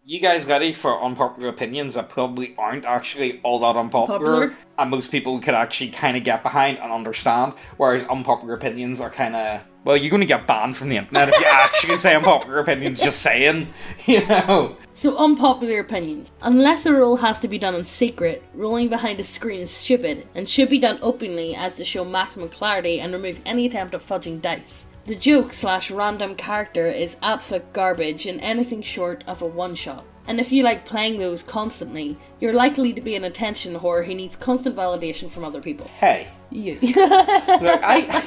You guys ready for unpopular opinions that probably aren't actually all that unpopular? And most people could actually kind of get behind and understand, whereas unpopular opinions are kind of... Well, you're going to get banned from the internet if you actually say unpopular opinions, just saying, you know. So, unpopular opinions. Unless a role has to be done in secret, rolling behind a screen is stupid, and should be done openly as to show maximum clarity and remove any attempt at fudging dice. The joke/random character is absolute garbage and anything short of a one-shot. And if you like playing those constantly, you're likely to be an attention whore who needs constant validation from other people. Hey. You. Look,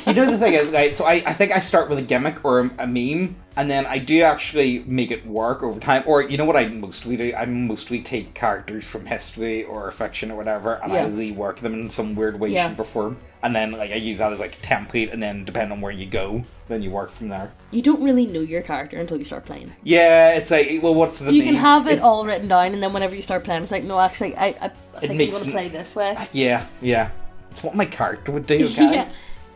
you know the thing is, like, so I think I start with a gimmick or a meme, and then I do actually make it work over time. Or, you know what I mostly do? I mostly take characters from history or fiction or whatever, and I rework them in some weird way, shape, or form. And then, like, I use that as, like, a template, and then, depending on where you go, then you work from there. You don't really know your character until you start playing. Yeah, it's like, well, what's the You can have it all written down, and then whenever you start playing, it's like, no, actually, I think I'm going to play this way. Yeah. It's what my character would do, okay? Yeah.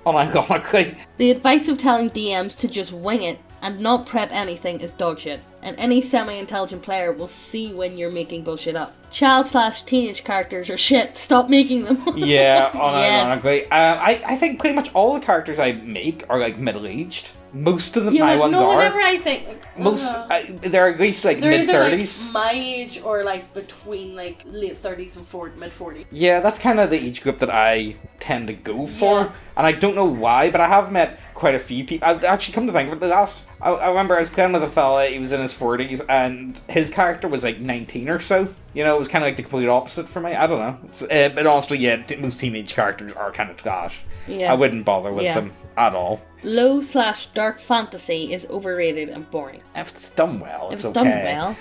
Unironically. The advice of telling DMs to just wing it and not prep anything is dogshit, and any semi-intelligent player will see when you're making bullshit up. Child/teenage characters are shit, stop making them. Yeah, unironically. Yes. I think pretty much all the characters I make are, like, middle-aged. Most of my ones are. Whenever I think... they're at least, like, mid-30s. They're either, like, my age or, like, between, like, late 30s and mid-40s. Yeah, that's kind of the age group that I tend to go for. Yeah. And I don't know why, but I have met quite a few people. I've actually come to think of it, I remember I was playing with a fella, he was in his 40s, and his character was, like, 19 or so. You know, it was kind of like the complete opposite for me. I don't know. But honestly, yeah, most teenage characters are kind of trash. Yeah. I wouldn't bother with them at all. Low/dark fantasy is overrated and boring. If it's done well, it's okay. Done well.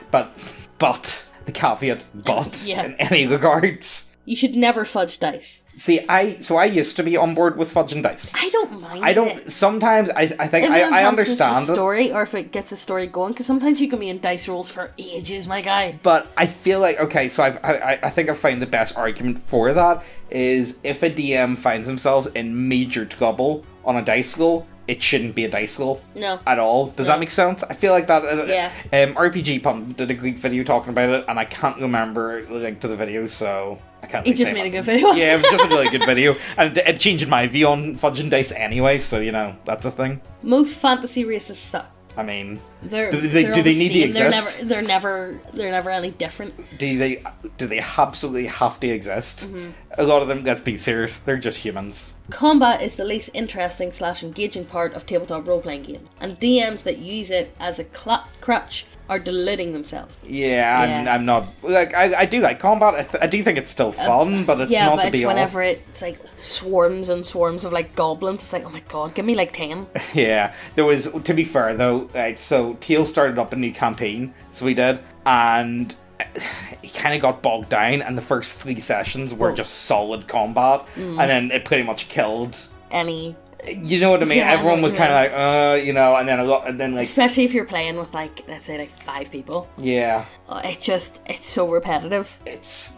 But, the caveat, in any regards. You should never fudge dice. See, I used to be on board with fudging dice. I don't mind it. Sometimes I think I understand the story, or if it gets a story going, because sometimes you can be in dice rolls for ages, my guy. But I feel like, okay, so I think I find the best argument for that is if a DM finds themselves in major trouble on a dice roll, it shouldn't be a dice roll. No. At all. Does that make sense? I feel like that... RPG Pump did a great video talking about it, and I can't remember the link to the video, so I can't He just made a good video. Yeah, it was just a really good video. And it changed my view on fudging dice anyway, so, you know, that's a thing. Most fantasy races suck. I mean, do they need to exist? They're never any different. Do they absolutely have to exist? Mm-hmm. A lot of them, let's be serious, they're just humans. Combat is the least interesting / engaging part of tabletop role-playing games, and DMs that use it as a crutch are deluding themselves. Yeah. I'm not... Like, I do like combat. I do think it's still fun, but it's not the be-all. Whenever it's, like, swarms and swarms of, like, goblins, it's like, oh my god, give me, like, 10. Yeah. There was... To be fair, though, right, so Teal started up a new campaign, so we did, and... he kind of got bogged down, and the first 3 sessions were just solid combat, and then it pretty much killed... any... You know what I mean? Yeah, everyone was kind of like, you know, and then like... Especially if you're playing with, like, let's say, like, 5 people. Yeah. It's so repetitive. It's...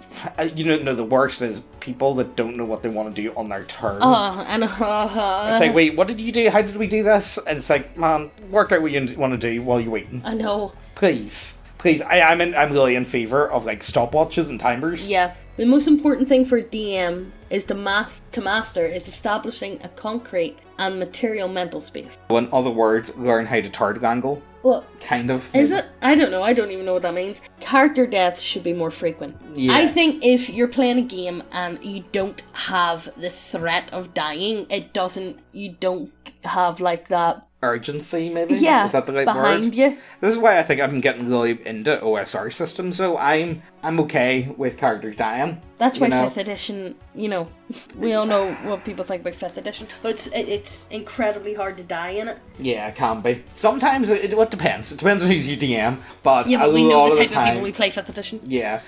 You know, the worst is people that don't know what they want to do on their turn. It's like, wait, what did you do? How did we do this? And it's like, man, work out what you want to do while you're waiting. I know. Please. I'm really in favour of, like, stopwatches and timers. Yeah. The most important thing for DM is to master is establishing a concrete and material mental space. In other words, learn how to target angle. Well, kind of. Is it? I don't know. I don't even know what that means. Character deaths should be more frequent. Yeah. I think if you're playing a game and you don't have the threat of dying, you don't have, like, that... urgency, maybe? Yeah, is that the right behind word? You. This is why I think I'm getting really into OSR systems, so I'm okay with characters dying. That's why 5th edition, you know, we all know what people think about 5th edition, but it's incredibly hard to die in it. Yeah, it can be. Sometimes it depends. It depends on who's your DM, but we know the type of people we play 5th edition. Yeah.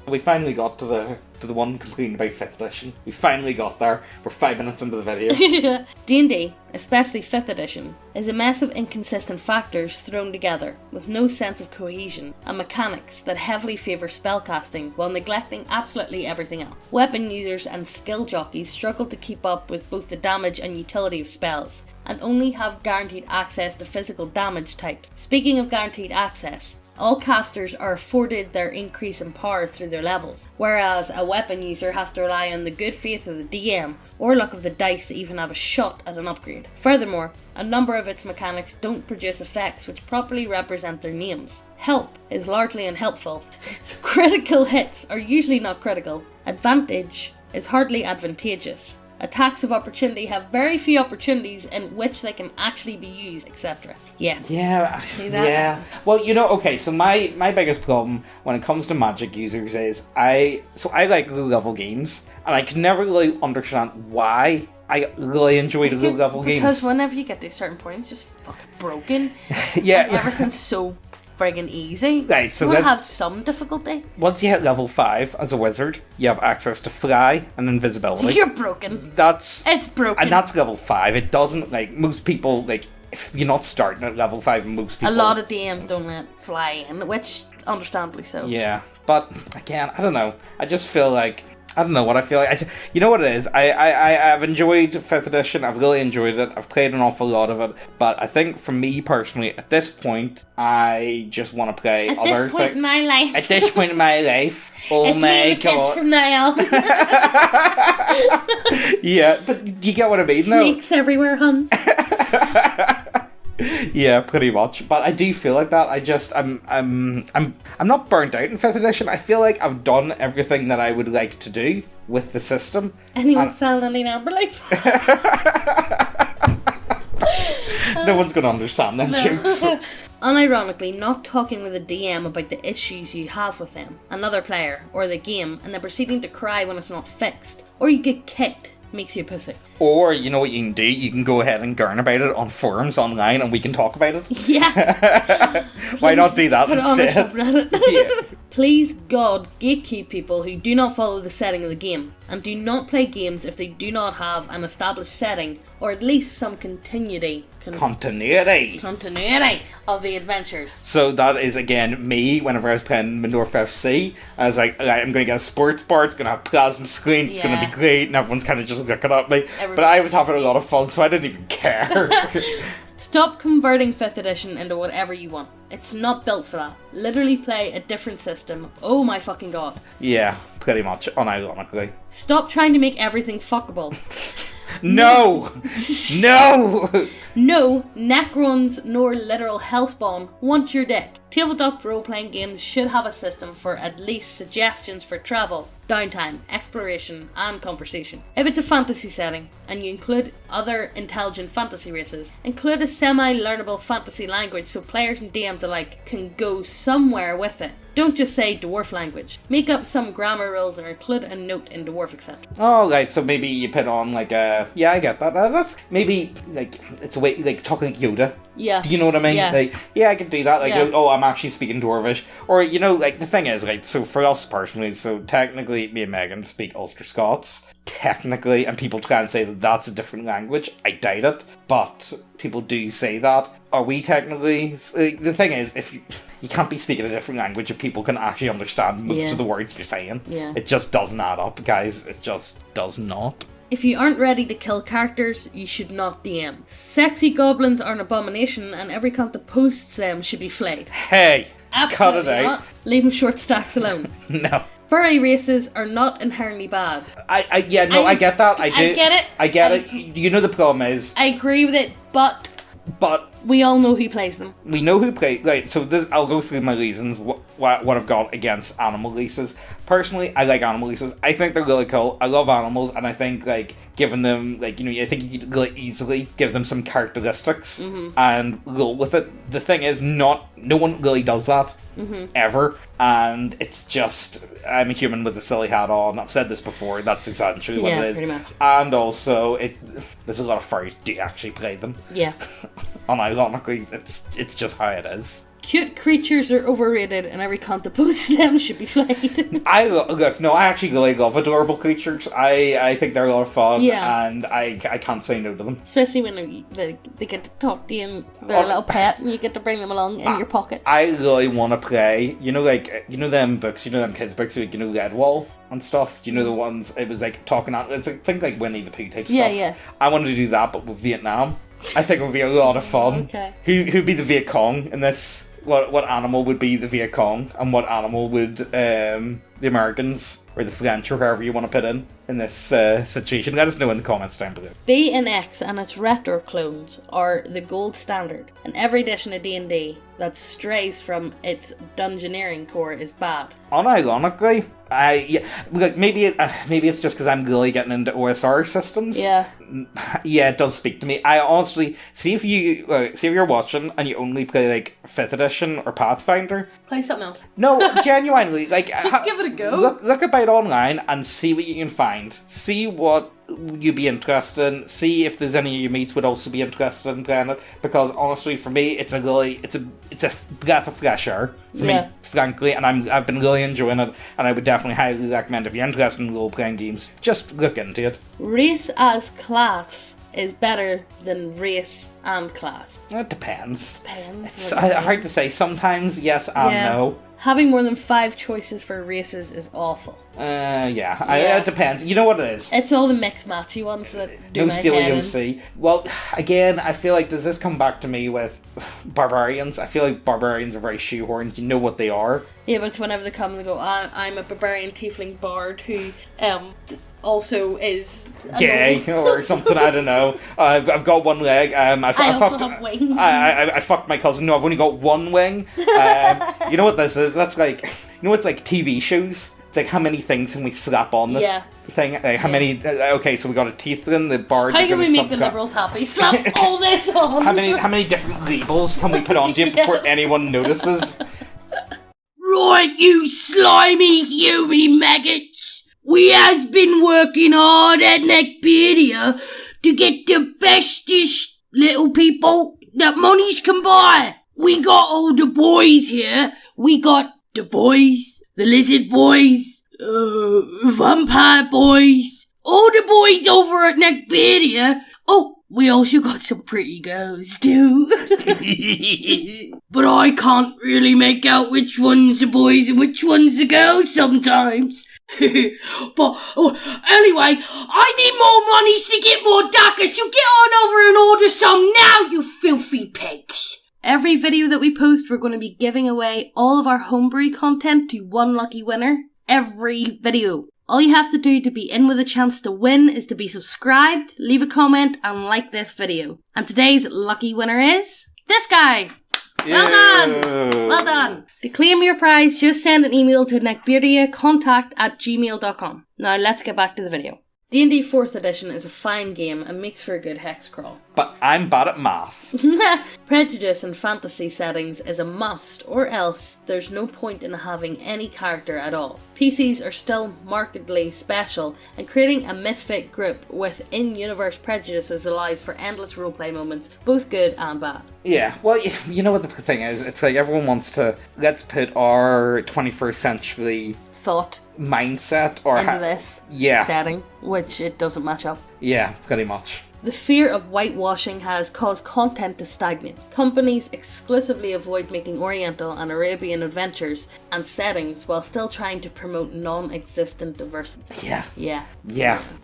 We finally got to the one complaining about 5th edition. We finally got there. We're 5 minutes into the video. D&D, especially 5th edition, is a mess of inconsistent factors thrown together, with no sense of cohesion, and mechanics that heavily favour spellcasting while neglecting absolutely everything else. Weapon users and skill jockeys struggle to keep up with both the damage and utility of spells, and only have guaranteed access to physical damage types. Speaking of guaranteed access, All casters are afforded their increase in power through their levels, whereas a weapon user has to rely on the good faith of the DM or luck of the dice to even have a shot at an upgrade. Furthermore, a number of its mechanics don't produce effects which properly represent their names. Help is largely unhelpful. Critical hits are usually not critical. Advantage is hardly advantageous. Attacks of opportunity have very few opportunities in which they can actually be used, etc. Yeah. See that? Yeah. Well, okay, so my biggest problem when it comes to Magic users is I like low-level games, and I can never really understand why I really enjoy the low-level games. Because whenever you get to a certain point, it's just fucking broken. Yeah. And everything's so friggin' easy. Right, so you want to have some difficulty. Once you hit level 5 as a wizard, you have access to fly and invisibility. You're broken. It's broken. And that's level 5. It doesn't, most people, if you're not starting at level 5, most people... A lot of DMs don't let fly in, which, understandably so. Yeah, but, again, I don't know. I just feel like... I don't know what I feel like. You know what it is? I've enjoyed 5th edition. I've really enjoyed it. I've played an awful lot of it. But I think for me personally, at this point, I just want to play other things. At this point in my life. At this point in my life. Oh it's my me and the kids God. from now on. Yeah, but you get what I mean, Snakes everywhere, Hans. Yeah, pretty much. But I do feel like that. I'm not burnt out in 5th edition. I feel like I've done everything that I would like to do with the system. Anyone selling any number life? No one's gonna understand them jokes. Unironically, not talking with a DM about the issues you have with them, another player, or the game, and then proceeding to cry when it's not fixed, or you get kicked, makes you a pussy. Or, you know what you can do? You can go ahead and garn about it on forums online and we can talk about it. Yeah. Why not do that Put instead? It on a subreddit. Yeah. Please God, gatekeep people who do not follow the setting of the game, and do not play games if they do not have an established setting, or at least some continuity of the adventures. So that is, again, me, whenever I was playing Minorf FC, I was like, I'm going to get a sports bar, it's going to have plasma screens, it's going to be great, and everyone's kind of just looking at me. But I was having a lot of fun, so I didn't even care. Stop converting 5th edition into whatever you want. It's not built for that. Literally play a different system. Oh my fucking God. Yeah, pretty much, unironically. Stop trying to make everything fuckable. No! No! No, Necrons nor literal hellspawn want your dick. Tabletop role-playing games should have a system for at least suggestions for travel, downtime, exploration, and conversation. If it's a fantasy setting, and you include other intelligent fantasy races, include a semi-learnable fantasy language so players and DMs alike can go somewhere with it. Don't just say dwarf language. Make up some grammar rules or include a note in dwarf, etc. Oh, right, so maybe you put on yeah, I get that. That's maybe, it's a way, talking like Yoda. Yeah. Do you know what I mean? Yeah. Yeah, I could do that. Yeah. Oh, I'm actually speaking Dwarvish. Or, the thing is, so for us personally, so technically, me and Megan speak Ulster Scots. Technically, and people try and say that that's a different language. I doubt it, but people do say that. Are we technically... the thing is, if you can't be speaking a different language if people can actually understand most of the words you're saying. Yeah. It just doesn't add up, guys. It just does not. If you aren't ready to kill characters, you should not DM. Sexy goblins are an abomination, and every cunt that posts them should be flayed. Hey! Absolutely cut it out. not. Leave them short stacks alone. No. Furry races are not inherently bad. I get that. I do. I get it. I get it. You know the problem is... I agree with it, but we all know who plays them. We know who plays... Right, so I'll go through my reasons, what I've got against animal races. Personally, I like animal races. I think they're really cool. I love animals, and I think, giving them, I think you could really easily give them some characteristics and roll with it. The thing is, no one really does that. Ever. And it's just, I'm a human with a silly hat on. I've said this before, that's essentially what it is. Pretty much. And also, there's a lot of furries do actually play them. Yeah. Unironically, it's just how it is. Cute creatures are overrated, and every cunt that posts them should be flayed. I actually really love adorable creatures. I think they're a lot of fun, and I can't say no to them. Especially when they get to talk to you and they're a little pet, and you get to bring them along in your pocket. I really want to play, them books, them kids' books, Redwall and stuff. The ones, it was talking out, it's think Winnie the Pooh type stuff. Yeah. I want to do that, but with Vietnam. I think it would be a lot of fun. Okay. Who'd be the Viet Cong in this? what animal would be the Viet Cong, and what animal would the Americans or the French or whoever you want to put in this situation. Let us know in the comments down below. V and X and its retro clones are the gold standard, and every edition of D&D that strays from its dungeoneering core is bad. Unironically, maybe it's just because I'm really getting into OSR systems. Yeah. Yeah, it does speak to me. I honestly see if you're watching and you only play like 5th edition or Pathfinder. Play something else. No, genuinely, like just give it a go. Look about online and see what you can find. See what you'd be interested in. See if there's any of your mates would also be interested in playing it. Because honestly, for me, it's a breath of fresh air for me, frankly, and I've been really enjoying it. And I would definitely highly recommend if you're interested in role playing games, just look into it. Race as class is better than race and class. It depends. Depends. It's hard to say. Sometimes yes and no. Having more than 5 choices for races is awful. It depends. You know what it is? It's all the mixed matchy ones that do no my head in. steely OC. Well, again, I feel like, does this come back to me with barbarians? I feel like barbarians are very shoehorned. You know what they are. Yeah, but it's whenever they come and they go, I'm a barbarian tiefling bard who also is gay or something. I don't know. I've got one leg. I also have wings. I fucked my cousin. No, I've only got one wing. You know what this is? That's like, it's like TV shows. It's like, how many things can we slap on this thing? Like, how many? Okay, so we got a teeth-in, the bard. How can we make the Liberals happy? Slap all this on. How many different labels can we put on you before anyone notices? Right, you slimy human maggots. We has been working hard at Neckbeardia to get the bestest little people that monies can buy. We got all the boys here. We got the boys, the lizard boys, vampire boys, all the boys over at Neckbeardia. Oh, we also got some pretty girls too. But I can't really make out which one's the boys and which one's the girls sometimes. But anyway, I need more monies to get more daggers, so get on over and order some now, you filthy pigs. Every video that we post, we're going to be giving away all of our homebrew content to one lucky winner. Every video. All you have to do to be in with a chance to win is to be subscribed, leave a comment, and like this video. And today's lucky winner is this guy. Well done! Well done! To claim your prize, just send an email to neckbeardiacontact@gmail.com. Now let's get back to the video. D&D 4th edition is a fine game and makes for a good hex crawl. But I'm bad at math. Prejudice in fantasy settings is a must, or else there's no point in having any character at all. PCs are still markedly special, and creating a misfit group with in-universe prejudices allows for endless roleplay moments, both good and bad. Yeah, well, you know what the thing is? It's like everyone wants to, let's put our 21st century thought mindset or into this setting, which it doesn't match up. Yeah, pretty much. The fear of whitewashing has caused content to stagnate. Companies exclusively avoid making Oriental and Arabian adventures and settings while still trying to promote non-existent diversity. Yeah.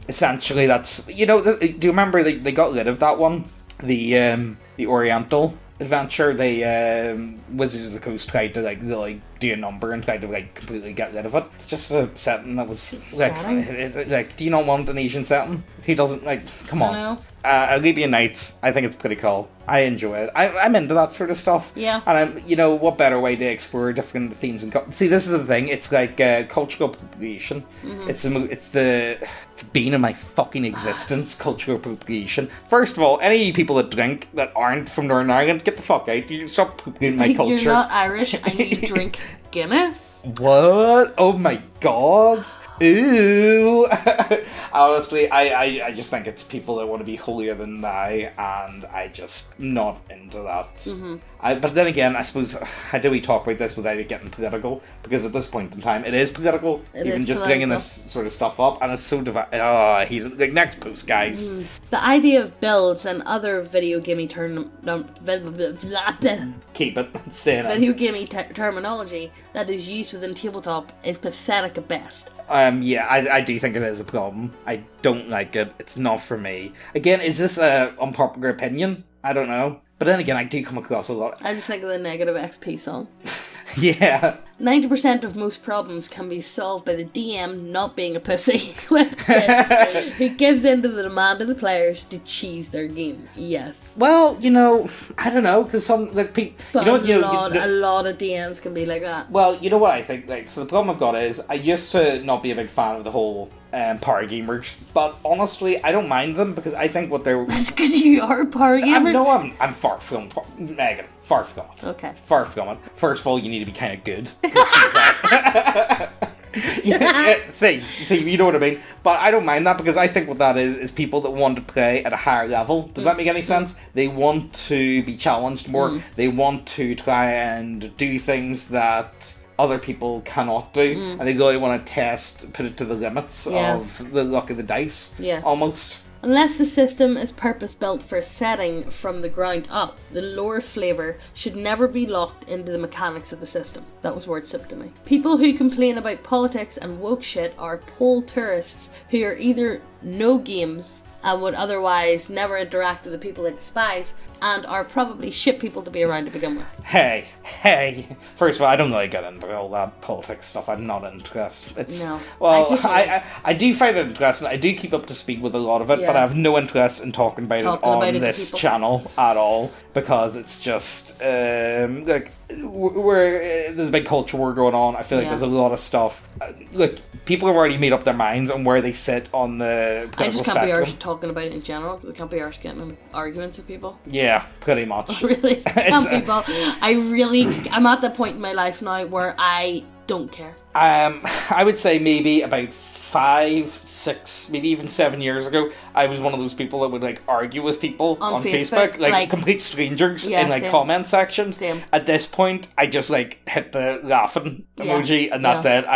Essentially, that's, do you remember they got rid of that one? The Oriental adventure. They Wizards of the Coast tried to really do a number and tried to completely get rid of it. It's just a setting that was do you not want an Asian setting? He doesn't come on. I know. Arabian Nights, I think it's pretty cool. I enjoy it. I'm into that sort of stuff. Yeah. And what better way to explore different themes and see, this is the thing. It's like cultural appropriation. Mm-hmm. It's the bane of my fucking existence. Cultural appropriation. First of all, any people that drink that aren't from Northern Ireland, get the fuck out. You stop appropriating my culture. You're not Irish and you drink Guinness? What? Oh my god. Ooh. Honestly, I just think it's people that want to be holier than thou, and I just not into that. Mm-hmm. But then again, I suppose, how do we talk about this without it getting political? Because at this point in time, it is political. Even just bringing this sort of stuff up, and it's so next post, guys. The idea of builds and other video gamey terminology that is used within tabletop is pathetic at best. I do think it is a problem. I don't like it. It's not for me. Again, is this an unpopular opinion? I don't know. But then again, I do come across a lot. I just think of the negative XP song. Yeah. 90% of most problems can be solved by the DM not being a pussy with bitch who gives in to the demand of the players to cheese their game. Yes. Well, I don't know, because some, like, people... But a lot of DMs can be like that. Well, you know what I think? Like, so the problem I've got is, I used to not be a big fan of the whole power gamers, but honestly, I don't mind them, because I think what they're... That's because you are a power gamer? I'm far from... Megan, far from it. Okay. Far from it. First of all, you need to be kind of good. See, you know what I mean? But I don't mind that, because I think what that is people that want to play at a higher level. Does that make any sense? They want to be challenged more. They want to try and do things that other people cannot do, and they really want to put it to the limits of the luck of the dice, almost. Unless the system is purpose-built for setting from the ground up, the lore flavour should never be locked into the mechanics of the system. That was word soup to me. People who complain about politics and woke shit are pole tourists who are either no games and would otherwise never interact with the people they despise, and are probably shit people to be around to begin with. Hey. First of all, I don't really get into all that politics stuff. I'm not interested. No. Well, I do find it interesting. I do keep up to speed with a lot of it, but I have no interest in talking about it on this channel at all, because it's just, there's a big culture war going on. I feel like there's a lot of stuff. Look, people have already made up their minds on where they sit on the political spectrum. I just can't be arsed talking about it in general, because I can't be arsed getting in arguments with people. Yeah, pretty much. Really? Can't people. I'm at the point in my life now where I don't care. I would say maybe about 5, 6, maybe even 7 years ago, I was one of those people that would like argue with people on Facebook, like complete strangers in like comment sections. Same. At this point, I just like hit the laughing emoji, and that's it.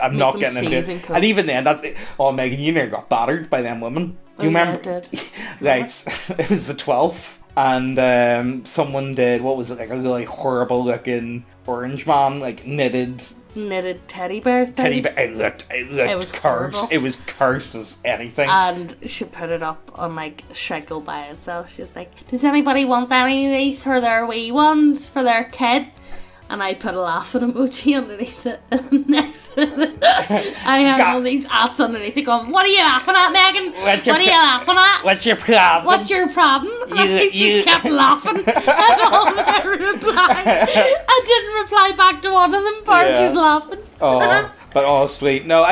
I'm not getting into it. And even then, Megan, you never got battered by them women. Do you remember? Yeah, I did. Right, it was the 12th. And someone did, what was it, like a really horrible looking orange man, like knitted teddy bear thing. It looked it was cursed. Horrible. It was cursed as anything. And she put it up on like Shankle by itself. She's like, does anybody want any of these for their wee ones, for their kids? And I put a laughing emoji underneath it. Next I had all these ats underneath it going, what are you laughing at, Megan? What are you laughing at? What's your problem? What's your problem? I just kept laughing at all their replies. I didn't reply back to one of them, just laughing. But honestly, no,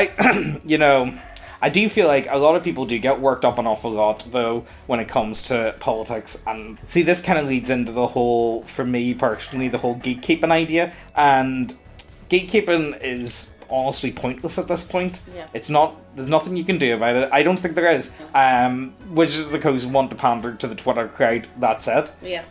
I do feel like a lot of people do get worked up an awful lot, though, when it comes to politics. And see, this kind of leads into the whole, for me personally, the whole gatekeeping idea. And gatekeeping is honestly pointless at this point. Yeah. There's nothing you can do about it. I don't think there is. Wizards of the Coast want to pander to the Twitter crowd, that's it. Yeah.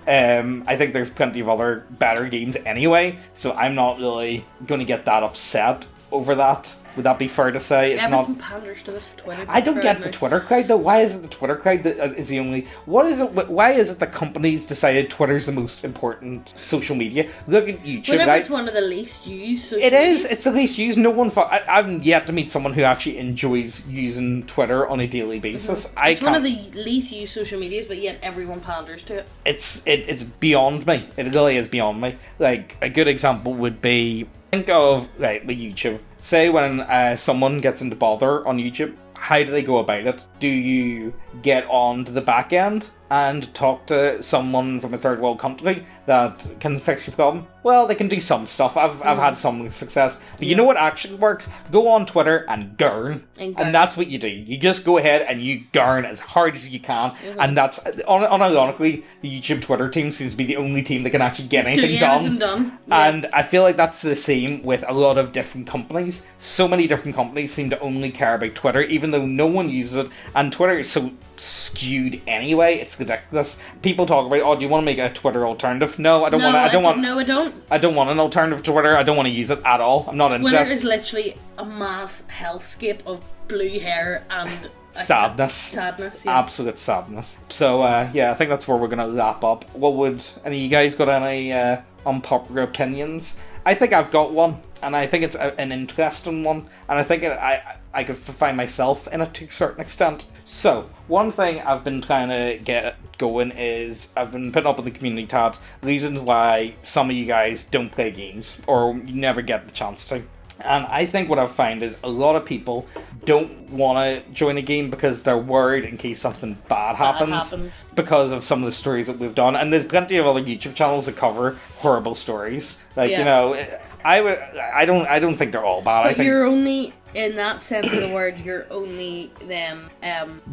I think there's plenty of other better games anyway, so I'm not really going to get that upset over that. Would that be fair to say? Everything panders to the Twitter crowd. I don't get the Twitter crowd though. Why is it the Twitter crowd that is the only... What is it? Why is it that companies decided Twitter's the most important social media? Look at YouTube. Whenever it's one of the least used social It is. It's the least used. No one... I've yet to meet someone who actually enjoys using Twitter on a daily basis. It's one of the least used social medias, but yet everyone panders to it. It's beyond me. It really is beyond me. Like, a good example would be... Think of, like, with YouTube. Say when someone gets into bother on YouTube, how do they go about it? Do you get on to the back end and talk to someone from a third world country that can fix your problem? Well, they can do some stuff. I've had some success. But you know what actually works? Go on Twitter and gurn. And that's what you do. You just go ahead and you gurn as hard as you can. And that's, unironically, the YouTube Twitter team seems to be the only team that can actually get anything done. Yeah. And I feel like that's the same with a lot of different companies. So many different companies seem to only care about Twitter, even though no one uses it. And Twitter is so skewed anyway, it's ridiculous. People talk about, do you want to make a Twitter alternative? No, I don't want to. No, I don't. I don't want an alternative to Twitter. I don't want to use it at all. I'm not interested. Twitter is literally a mass hellscape of blue hair and sadness. Yeah. Absolute sadness. So, I think that's where we're going to wrap up. Any of you guys got any unpopular opinions? I think I've got one. and I think it's an interesting one, and I think I could find myself in it to a certain extent. So, one thing I've been trying to get going is I've been putting up in the community tabs reasons why some of you guys don't play games, or you never get the chance to. And I think what I've found is a lot of people don't want to join a game because they're worried in case something bad happens because of some of the stories that we've done. And there's plenty of other YouTube channels that cover horrible stories. Like, you know, I don't think they're all bad. But I think you're only, in that sense of the word, you're only then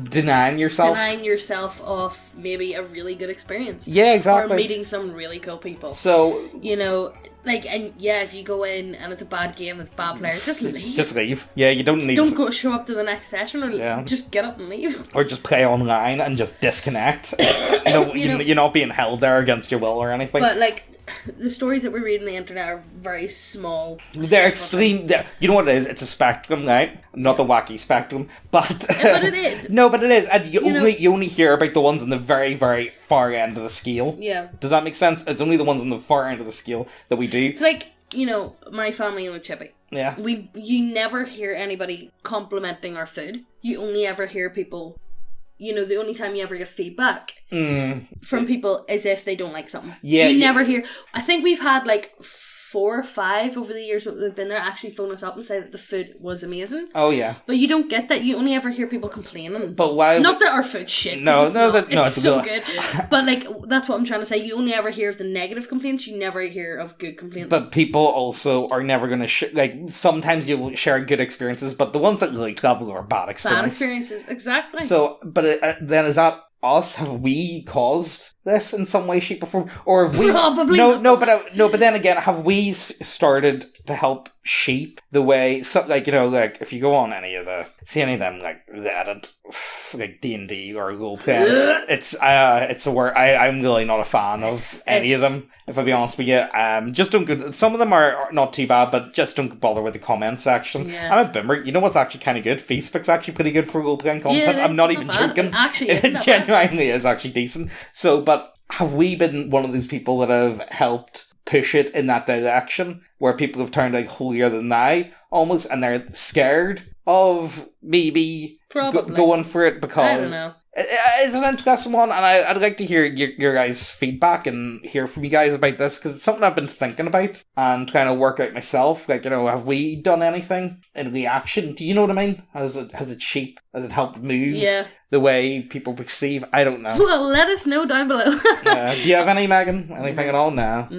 denying yourself of maybe a really good experience. Yeah, exactly. Or meeting some really cool people. So, you know, like, and yeah, if you go in and it's a bad game, it's a bad player, just leave. Just leave. Yeah, you don't need. Don't go show up to the next session, or just get up and leave. Or just play online and just disconnect. You're not being held there against your will or anything. But like, the stories that we read on the internet are very small. They're extreme. You know what it is? It's a spectrum, right? Not the wacky spectrum, but but it is. No, but it is, and you only hear about the ones on the very, very far end of the scale. Yeah. Does that make sense? It's only the ones on the far end of the scale that we do. It's like, you know, my family in Chippy. Yeah. You never hear anybody complimenting our food. You only ever hear people. You know, the only time you ever get feedback from people is if they don't like something. Yeah. You never hear. I think we've had like 4 or 5 over the years that we've been there actually phone us up and say that the food was amazing. Oh, yeah. But you don't get that. You only ever hear people complaining. But why? Not that our food's shit. It's so good. But like, that's what I'm trying to say. You only ever hear of the negative complaints. You never hear of good complaints. But people also are never going to sometimes you'll share good experiences, but the ones that really travel are bad experiences. Bad experiences, exactly. So, but then is that us? Have we caused this in some way, shape, or form, or have we? Probably but then again, have we started to help shape the way? So, like, you know, like if you go on any of them, like Reddit, like D&D or roleplay, it's a word. I'm really not a fan of any of them. If I be honest with you, just don't go. Some of them are not too bad, but just don't bother with the comment section. Yeah. I'm a bimmer. You know what's actually kind of good? Facebook's actually pretty good for role-playing content. I'm not even joking. It genuinely is actually decent. So, but have we been one of those people that have helped push it in that direction, where people have turned like holier than thou almost, and they're scared of maybe going for it because I don't know. It's an interesting one, and I'd like to hear your guys' feedback and hear from you guys about this, because it's something I've been thinking about and trying to work out myself. Like, you know, have we done anything in reaction? Do you know what I mean? Has it shaped? Has it helped move the way people perceive? I don't know. Well, let us know down below. Do you have any, Megan? Anything at all? No,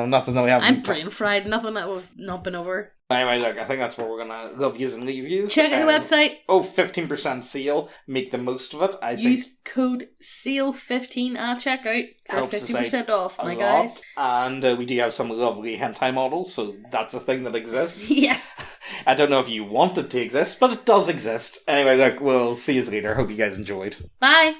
nothing that we haven't. I'm brain fried. Nothing that we've not been over. Anyway, look, I think that's where we're going to love yous and leave yous. Check out the website. 15% sale. Make the most of it. Use code SEAL15 at checkout for 50% off, my guys. And we do have some lovely hentai models, so that's a thing that exists. Yes. I don't know if you want it to exist, but it does exist. Anyway, look, we'll see you later. Hope you guys enjoyed. Bye.